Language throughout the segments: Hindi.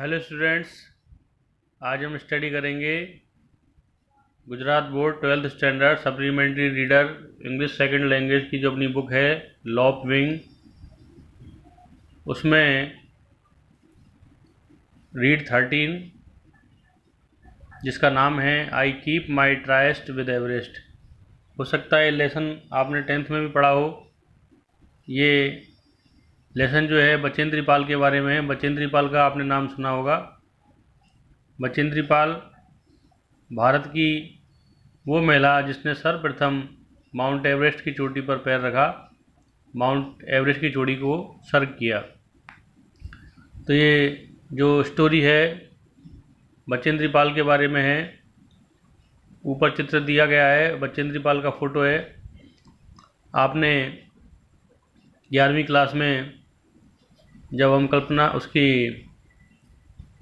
हेलो स्टूडेंट्स, आज हम स्टडी करेंगे Gujarat board 12th standard supplementary reader English second language की जो अपनी बुक है लॉप विंग, उसमें रीड 13 जिसका नाम है I keep my tryst with Everest. हो सकता है लेसन आपने 10th में भी पढ़ा हो। ये लेसन जो है बचेंद्री पाल के बारे में है। बचेंद्री पाल का आपने नाम सुना होगा। बचेंद्री पाल भारत की वो महिला जिसने सर्वप्रथम माउंट एवरेस्ट की चोटी पर पैर रखा, माउंट एवरेस्ट की चोटी को सर किया। तो ये जो स्टोरी है बचेंद्री पाल के बारे में है। ऊपर चित्र दिया गया है, बचेंद्री पाल का फ़ोटो है। आपने 11वीं क्लास में जब हम कल्पना उसकी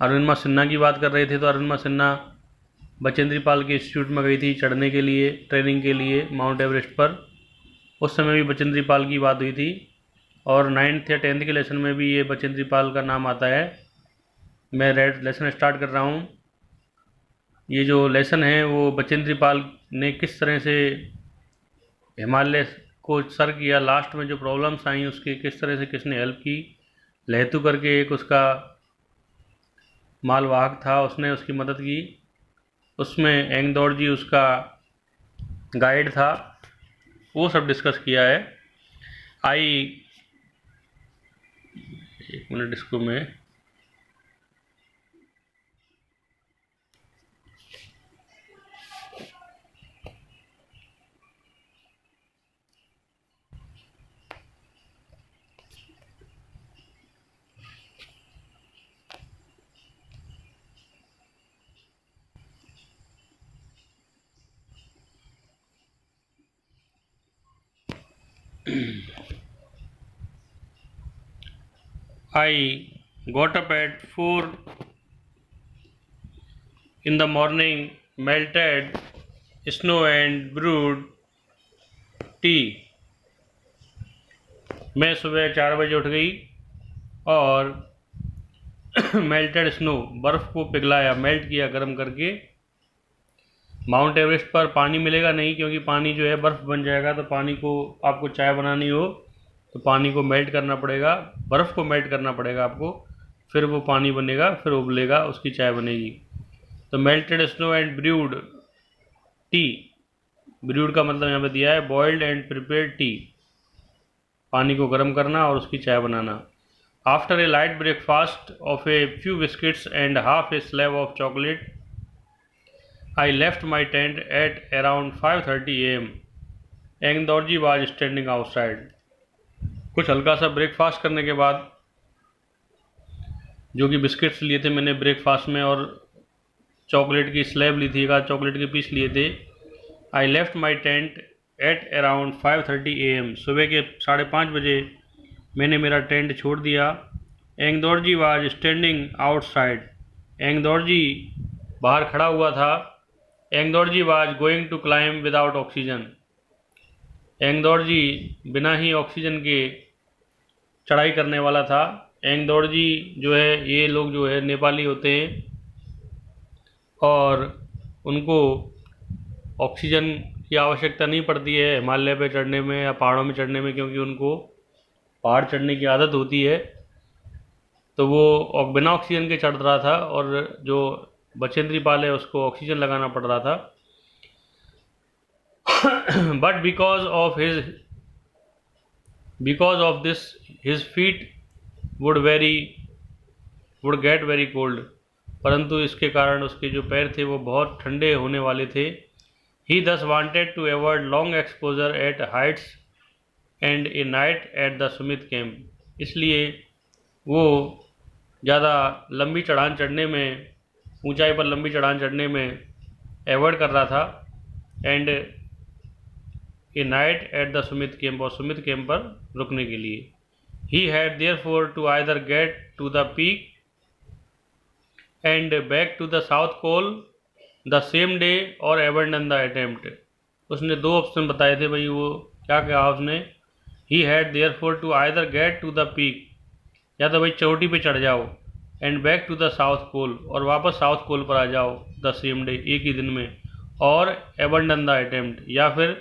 अरुणिमा सिन्हा की बात कर रहे थे तो अरुणिमा सिन्हा बचेंद्री पाल के इंस्टीट्यूट में गई थी चढ़ने के लिए, ट्रेनिंग के लिए माउंट एवरेस्ट पर। उस समय भी बचेंद्री पाल की बात हुई थी और 9th या 10th के लेसन में भी ये बचेंद्री पाल का नाम आता है। मैं लेसन स्टार्ट कर रहा हूँ। ये जो लेसन है वो बचेंद्री पाल ने किस तरह से हिमालय को सर किया, लास्ट में जो प्रॉब्लम्स आई उसके किस तरह से किसने हेल्प की। लहतू करके एक उसका मालवाहक था, उसने उसकी मदद की। उसमें एंगदौर जी उसका गाइड था। वो सब डिस्कस किया है। एक मिनट इसको मैं I got up at 4 in the morning, melted snow and brewed tea। मैं सुबह 4 बजे उठ गई और मेल्टेड स्नो बर्फ़ को पिघलाया, मेल्ट किया गर्म करके। माउंट एवरेस्ट पर पानी मिलेगा नहीं, क्योंकि पानी जो है बर्फ़ बन जाएगा। तो पानी को आपको चाय बनानी हो तो पानी को मेल्ट करना पड़ेगा, बर्फ़ को मेल्ट करना पड़ेगा आपको, फिर वो पानी बनेगा, फिर उबलेगा, उसकी चाय बनेगी। तो melted snow and brood T, brood का मतलब यहाँ पे दिया है बॉइल्ड एंड प्रिपेयर्ड टी, पानी को गर्म करना और उसकी चाय बनाना। After a light breakfast of a few biscuits and half a slab of chocolate I left my tent at around 5:30 a.m. Ang Dorje was standing outside. कुछ हल्का सा ब्रेकफास्ट करने के बाद, जो कि बिस्किट्स लिए थे मैंने ब्रेकफास्ट में और चॉकलेट की स्लैब ली थी, एक आध चॉकलेट के पीस लिए थे। I left my tent at around 5:30 a.m. सुबह के 5:30 बजे मैंने मेरा टेंट छोड़ दिया। Ang Dorje was standing outside, Ang Dorje बाहर खड़ा हुआ था। Ang Dorje was going to climb without oxygen, Ang Dorje बिना ही ऑक्सीजन के चढ़ाई करने वाला था। एंगदौर जी जो है, ये लोग जो है नेपाली होते हैं और उनको ऑक्सीजन की आवश्यकता नहीं पड़ती है हिमालय पे चढ़ने में या पहाड़ों में चढ़ने में, क्योंकि उनको पहाड़ चढ़ने की आदत होती है। तो वो बिना ऑक्सीजन के चढ़ रहा था और जो बचेंद्री पाल है उसको ऑक्सीजन लगाना पड़ रहा था। But because of this his feet would get very cold, परंतु इसके कारण उसके जो पैर थे वो बहुत ठंडे होने वाले थे। He thus wanted to avoid long exposure at heights and a night at the Sumit camp, इसलिए वो ज़्यादा लंबी चढ़ान चढ़ने में, ऊंचाई पर लंबी चढ़ान चढ़ने में एवॉइड कर रहा था। And a night at the summit camp, और सुमित कैंप पर रुकने के लिए। He had therefore to either get to the peak and back to the south pole the same day और एबंडन द अटेम्प्ट। उसने 2 ऑप्शन बताए थे भाई, वो क्या कहा उसने। He had therefore to either get to the peak, या तो भाई चोटी पे चढ़ जाओ, and back to the south pole, और वापस साउथ पोल पर आ जाओ द सेम डे, एक ही दिन में, और एबंडन द अटेम्प्ट, या फिर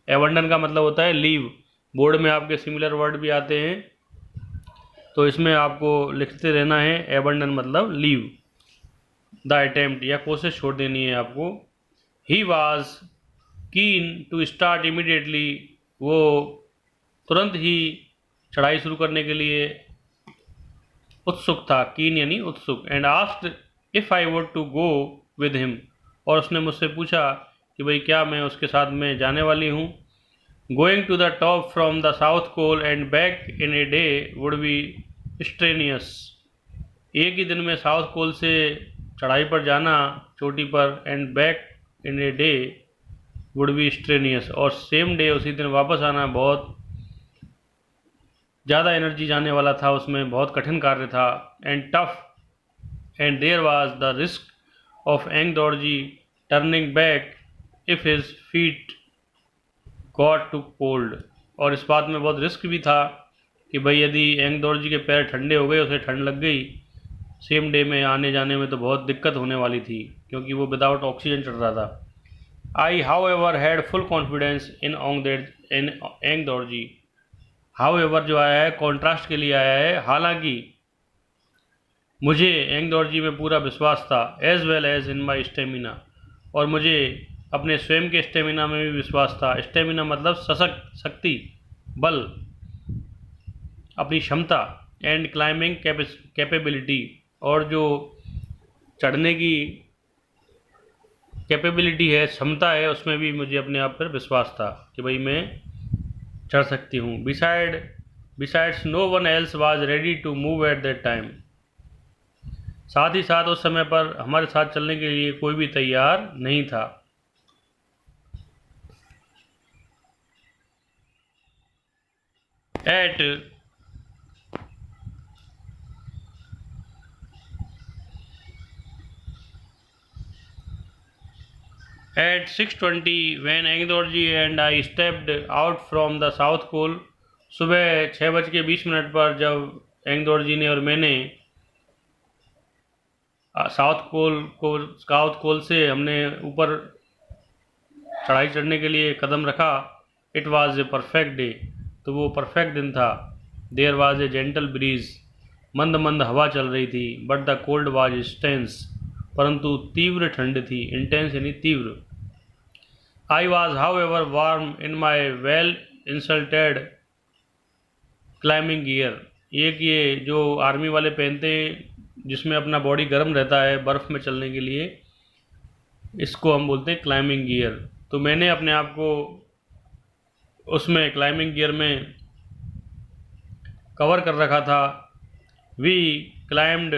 एबंडन का मतलब होता है लीव। बोर्ड में आपके सिमिलर वर्ड भी आते हैं, तो इसमें आपको लिखते रहना है एबंडन मतलब लीव द अटेम्प्ट, या कोशिश छोड़ देनी है आपको। He was keen to start immediately, वो तुरंत ही चढ़ाई शुरू करने के लिए उत्सुक था, कीन यानी उत्सुक। And asked if I would to go with him, और उसने मुझसे पूछा कि भाई क्या मैं उसके साथ में जाने वाली हूँ। Going to the top from the South Col and back in a day would be strenuous, एक ही दिन में साउथ कोल से चढ़ाई पर जाना चोटी पर, and back in a day would be strenuous, और सेम डे उसी दिन वापस आना बहुत ज़्यादा एनर्जी जाने वाला था, उसमें बहुत कठिन कार्य था। And tough, and there was the risk of Ang Dorje turning back if his feet got too cold, और इस बात में बहुत रिस्क भी था कि भाई यदि एंग डॉर्जी के पैर ठंडे हो गए, उसे ठंड लग गई, सेम डे में आने जाने में तो बहुत दिक्कत होने वाली थी, क्योंकि वो विदाउट ऑक्सीजन चढ़ रहा था। I however had full confidence in Ang Dorje, however जो आया है कॉन्ट्रास्ट के लिए आया है, हालांकि मुझे एंग डॉर्जी में पूरा विश्वास था, as well as in my stamina, और मुझे अपने स्वयं के स्टेमिना में भी विश्वास था। स्टेमिना मतलब सशक्त, शक्ति, बल, अपनी क्षमता। एंड क्लाइंबिंग कैपेबिलिटी, और जो चढ़ने की कैपेबिलिटी है, क्षमता है, उसमें भी मुझे अपने आप पर विश्वास था कि भाई मैं चढ़ सकती हूँ। Besides no one else was ready to move at that time, साथ ही साथ उस समय पर हमारे साथ चलने के लिए कोई भी तैयार नहीं था। At 6:20 when Angdorji and I stepped out from the South Pole, सुबह 6:20 पर जब एंगदौर जी ने और मैंने साउथ पोल से हमने ऊपर चढ़ाई चढ़ने के लिए कदम रखा, it was a perfect day, तो वो परफेक्ट दिन था। There was a gentle breeze, मंद मंद हवा चल रही थी। But the cold was intense, परंतु तीव्र ठंड थी, इंटेंस यानी तीव्र। I was however warm in my well insulated climbing gear, एक ये जो आर्मी वाले पहनते हैं जिसमें अपना बॉडी गर्म रहता है बर्फ़ में चलने के लिए, इसको हम बोलते हैं क्लाइंबिंग गियर। तो मैंने अपने आप को उसमें क्लाइंबिंग गियर में कवर कर रखा था। वी क्लाइम्ड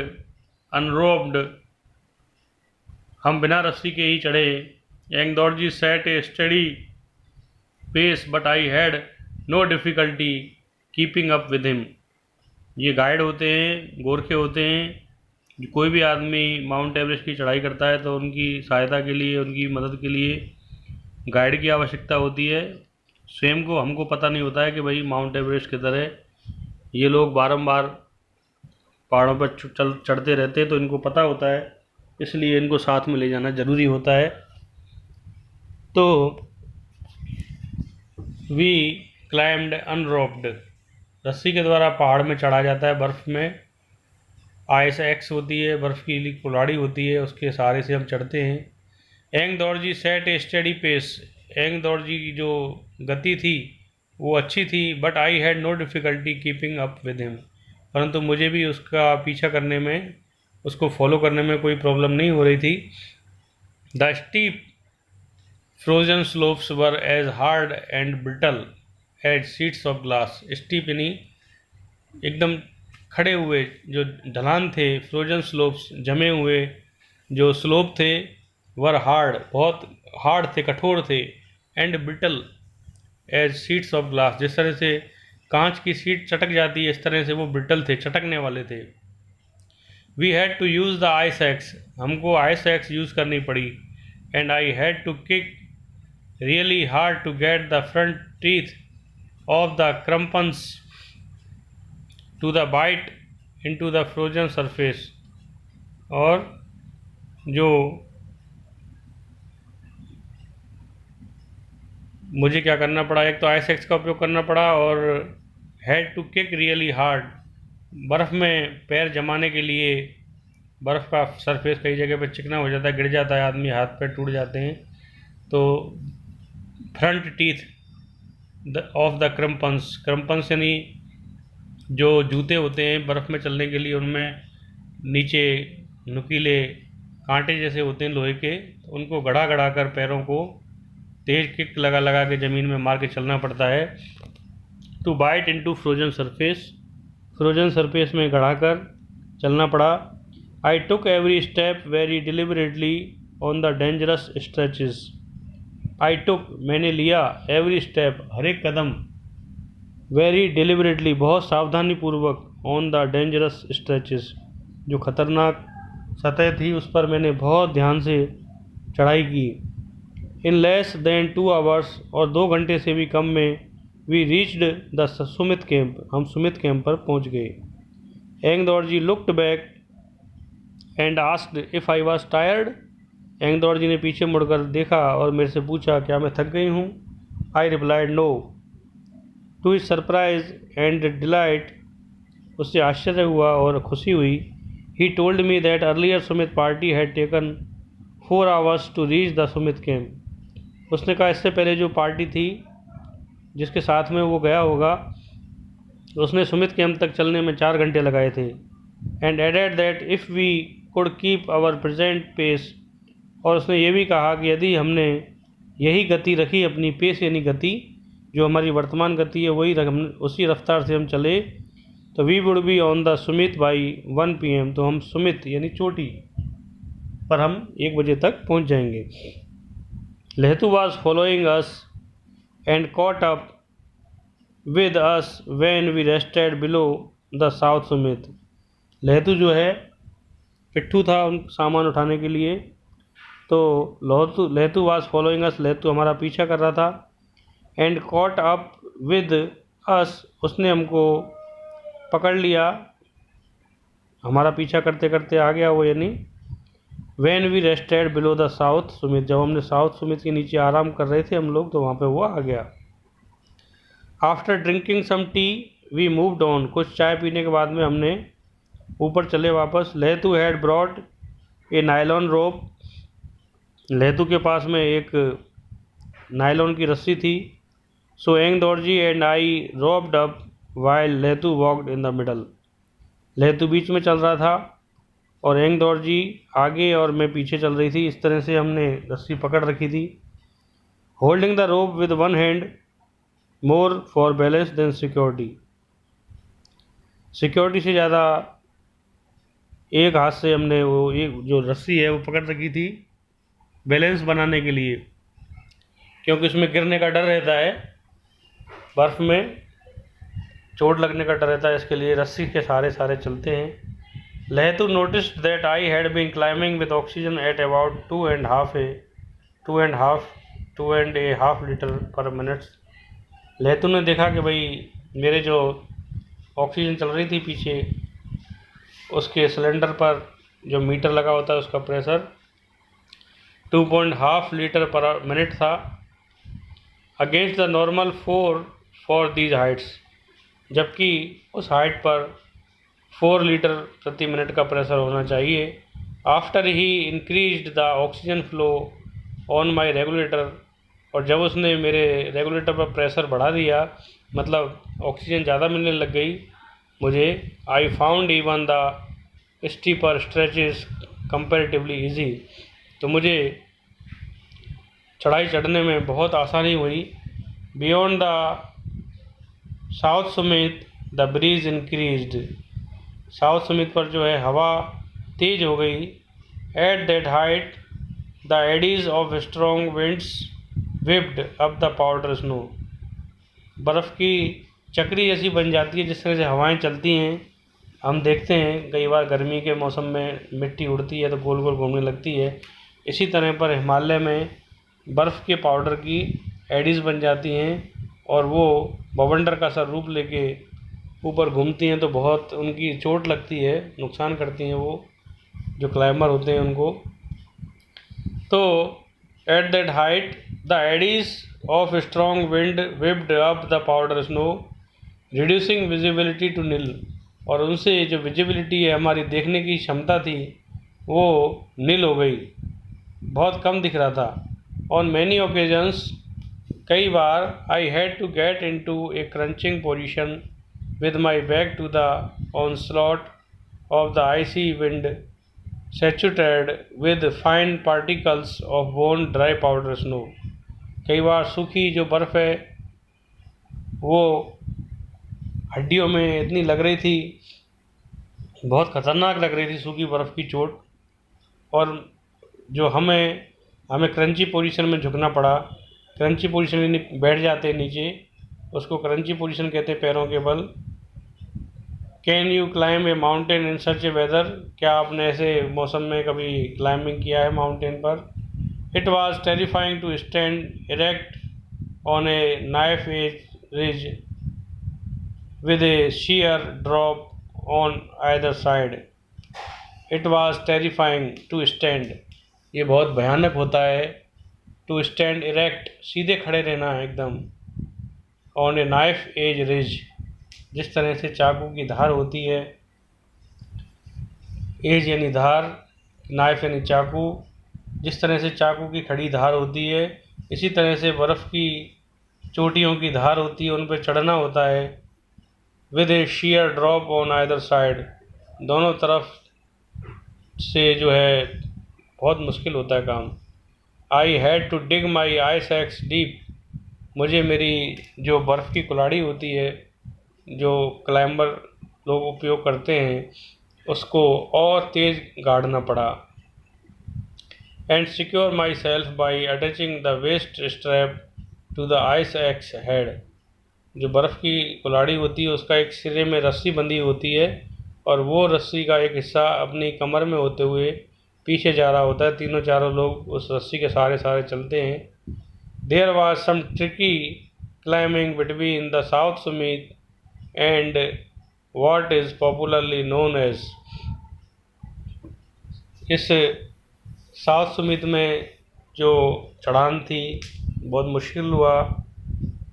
अनरोप्ड, हम बिना रस्सी के ही चढ़े। Ang Dorje set a steady pace but I had no difficulty keeping up with him, ये गाइड होते हैं, गोरखे होते हैं। कोई भी आदमी माउंट एवरेस्ट की चढ़ाई करता है तो उनकी सहायता के लिए, उनकी मदद के लिए गाइड की आवश्यकता होती है। स्वयं को हमको पता नहीं होता है कि भाई माउंट एवरेस्ट किधर है, ये लोग बारंबार पहाड़ों पर चढ़ते रहते हैं तो इनको पता होता है, इसलिए इनको साथ में ले जाना ज़रूरी होता है। तो वी क्लाइम्ड अनरोप्ड, रस्सी के द्वारा पहाड़ में चढ़ा जाता है बर्फ़ में। आइस एक्स होती है, बर्फ़ की कुल्हाड़ी होती है, उसके सहारे से हम चढ़ते हैं। Ang Dorje set a steady pace, Ang Dorje की जो गति थी वो अच्छी थी। But I had no difficulty keeping up with him, परंतु मुझे भी उसका पीछा करने में, उसको फॉलो करने में कोई प्रॉब्लम नहीं हो रही थी। The steep frozen slopes were as hard and brittle as sheets of glass, steep यानी एकदम खड़े हुए जो ढलान थे, फ्रोजन स्लोप्स जमे हुए जो स्लोप थे, वर हार्ड बहुत हार्ड थे, कठोर थे, and brittle as sheets of glass, जिस तरह से कांच की शीट चटक जाती है इस तरह से वो ब्रिटल थे, चटकने वाले थे। We had to use the ice axe, हमको आइस एक्स यूज़ करनी पड़ी। And I had to kick really hard to get the front teeth of the crampons to the bite into the frozen surface, और जो मुझे क्या करना पड़ा, एक तो आइस एक्स का उपयोग करना पड़ा और had to kick really hard, बर्फ़ में पैर जमाने के लिए। बर्फ़ का सरफेस कई जगह पे चिकना हो जाता है, गिर जाता है आदमी, हाथ पैर टूट जाते हैं। तो फ्रंट टीथ ऑफ द क्रम्पन्स, क्रम्पन्स यानी जो जूते होते हैं बर्फ़ में चलने के लिए, उनमें नीचे नुकीले कांटे जैसे होते हैं लोहे के, तो उनको गड़ा गड़ा कर पैरों को तेज़ किक लगा लगा के ज़मीन में मार के चलना पड़ता है। To bite into frozen surface, frozen surface में गड़ा कर चलना पड़ा। I took every step very deliberately on the dangerous stretches, I took मैंने लिया, एवरी स्टेप हर एक कदम, वेरी डिलिबरेटली बहुत सावधानी पूर्वक, ऑन द डेंजरस स्ट्रेचेस जो खतरनाक सतह थी उस पर मैंने बहुत ध्यान से चढ़ाई की। इन लेस देन 2 आवर्स और 2 घंटे से भी कम में we reached the summit camp, हम सुमित कैंप पर पहुंच गए। Ang Dorje looked back and asked if I was tired, Ang Dorje ने पीछे मुड़कर देखा और मेरे से पूछा क्या मैं थक गई हूँ। I replied no. To his surprise and delight, उससे आश्चर्य हुआ और खुशी हुई। He told me that earlier summit party had taken 4 hours to reach the summit camp, उसने कहा इससे पहले जो पार्टी थी जिसके साथ में वो गया होगा, उसने सुमित कैंप तक चलने में 4 घंटे लगाए थे। And added that if we could keep our present pace, और उसने ये भी कहा कि यदि हमने यही गति रखी, अपनी पेस यानी गति जो हमारी वर्तमान गति है वही उसी रफ्तार से हम चले, तो we would be on the summit by 1 PM, तो हम सुमित यानी चोटी पर हम 1 बजे तक पहुंच जाएंगे। लहतू was following us and caught up with us when we rested below the South Sumit। लहतू जो है पिट्ठू था उन सामान उठाने के लिए, तो लहतू was following us, लहतू हमारा पीछा कर रहा था। and caught up with us, उसने हमको पकड़ लिया, हमारा पीछा करते करते आ गया वो, यानी when we rested below the south summit, जब हमने साउथ सुमित के नीचे आराम कर रहे थे हम लोग, तो वहाँ पे वो आ गया। After drinking some tea we moved on, कुछ चाय पीने के बाद में हमने ऊपर चले वापस। Lhatu had brought a nylon rope, Lhatu के पास में एक नायलॉन की रस्सी थी। So Ang Dorje and I roped up while Lhatu walked in the middle, Lhatu बीच में चल रहा था और एंग दौड़जी आगे और मैं पीछे चल रही थी। इस तरह से हमने रस्सी पकड़ रखी थी। Holding the rope with one hand more for balance than security, security से ज़्यादा एक हाथ से हमने वो एक जो रस्सी है वो पकड़ रखी थी बैलेंस बनाने के लिए, क्योंकि उसमें गिरने का डर रहता है, बर्फ़ में चोट लगने का डर रहता है, इसके लिए रस्सी के सारे चलते हैं। लहतू noticed that I had been climbing with oxygen at about 2.5 liter per minute। लहतू ने देखा कि भाई मेरे जो ऑक्सीजन चल रही थी पीछे, उसके सिलेंडर पर जो मीटर लगा होता है उसका प्रेशर 2.5 लीटर पर मिनट था, against the normal 4 for these Heights, जबकि उस हाइट पर 4 लीटर प्रति मिनट का प्रेशर होना चाहिए। After he increased the oxygen flow on my regulator, और जब उसने मेरे रेगुलेटर पर प्रेशर बढ़ा दिया, मतलब ऑक्सीजन ज़्यादा मिलने लग गई मुझे, I found even the steeper stretches comparatively easy, तो मुझे चढ़ाई चढ़ने में बहुत आसानी हुई। Beyond the south summit the breeze increased, south summit पर जो है हवा तेज़ हो गई। At that height the eddies of strong winds whipped up the powder snow, बर्फ़ की चक्री जैसी बन जाती है जिस तरह से हवाएं चलती हैं। हम देखते हैं कई बार गर्मी के मौसम में मिट्टी उड़ती है तो गोल गोल घूमने लगती है, इसी तरह पर हिमालय में बर्फ़ के पाउडर की एडीज़ बन जाती हैं और वो बवंडर का सा रूप लेके ऊपर घूमती हैं, तो बहुत उनकी चोट लगती है, नुकसान करती हैं वो। जो क्लाइंबर होते हैं उनको। तो at that height the eddies of strong wind whipped up the powder snow reducing visibility to nil. और उनसे जो विजिबिलिटी है, हमारी देखने की क्षमता थी, वो नील हो गई, बहुत कम दिख रहा था। ऑन मैनी ओकेजन्स, कई बार, I had to get into a crunching position with my back to the onslaught of the icy wind saturated with fine particles of bone dry powder snow. कई बार सूखी जो बर्फ़ है वो हड्डियों में इतनी लग रही थी, बहुत ख़तरनाक लग रही थी सूखी बर्फ़ की चोट। और जो हमें क्रंची पोजीशन में झुकना पड़ा। क्रंची पोजीशन यानी बैठ जाते नीचे, उसको क्रंची पोजीशन कहते हैं, पैरों के बल। Can you climb a mountain in such a weather? क्या आपने ऐसे मौसम में कभी क्लाइंबिंग किया है माउंटेन पर? It was terrifying to stand erect on a knife edge ridge with a sheer drop on either side. It was terrifying to stand. ये बहुत भयानक होता है। To stand erect, सीधे खड़े रहना है एकदम। On a knife edge ridge, जिस तरह से चाकू की धार होती है, एज यानी धार, नाइफ यानी चाकू, जिस तरह से चाकू की खड़ी धार होती है, इसी तरह से बर्फ़ की चोटियों की धार होती है, उन पर चढ़ना होता है। With A sheer drop on either side, दोनों तरफ से जो है बहुत मुश्किल होता है काम। I had to dig my ice axe deep, मुझे मेरी जो बर्फ़ की कुल्हाड़ी होती है, जो क्लाइंबर लोग उपयोग करते हैं, उसको और तेज़ गाड़ना पड़ा। And secure myself by attaching the waist strap to the ice axe head. जो बर्फ़ की कुल्हाड़ी होती है उसका एक सिरे में रस्सी बंधी होती है, और वो रस्सी का एक हिस्सा अपनी कमर में होते हुए पीछे जा रहा होता है। तीनों चारों लोग उस रस्सी के सहारे चलते हैं। There was some tricky climbing between the south summit and what is popularly known as. इस साउथ सुमित में जो चढ़ान थी बहुत मुश्किल हुआ।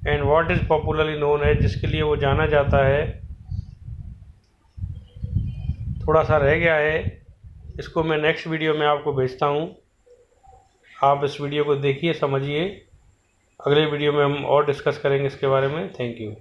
And what is popularly known as, जिसके लिए वो जाना जाता है, थोड़ा सा रह गया है। इसको मैं नेक्स्ट वीडियो में आपको भेजता हूँ। आप इस वीडियो को देखिए, समझिए। अगले वीडियो में हम और डिस्कस करेंगे इसके बारे में। Thank you.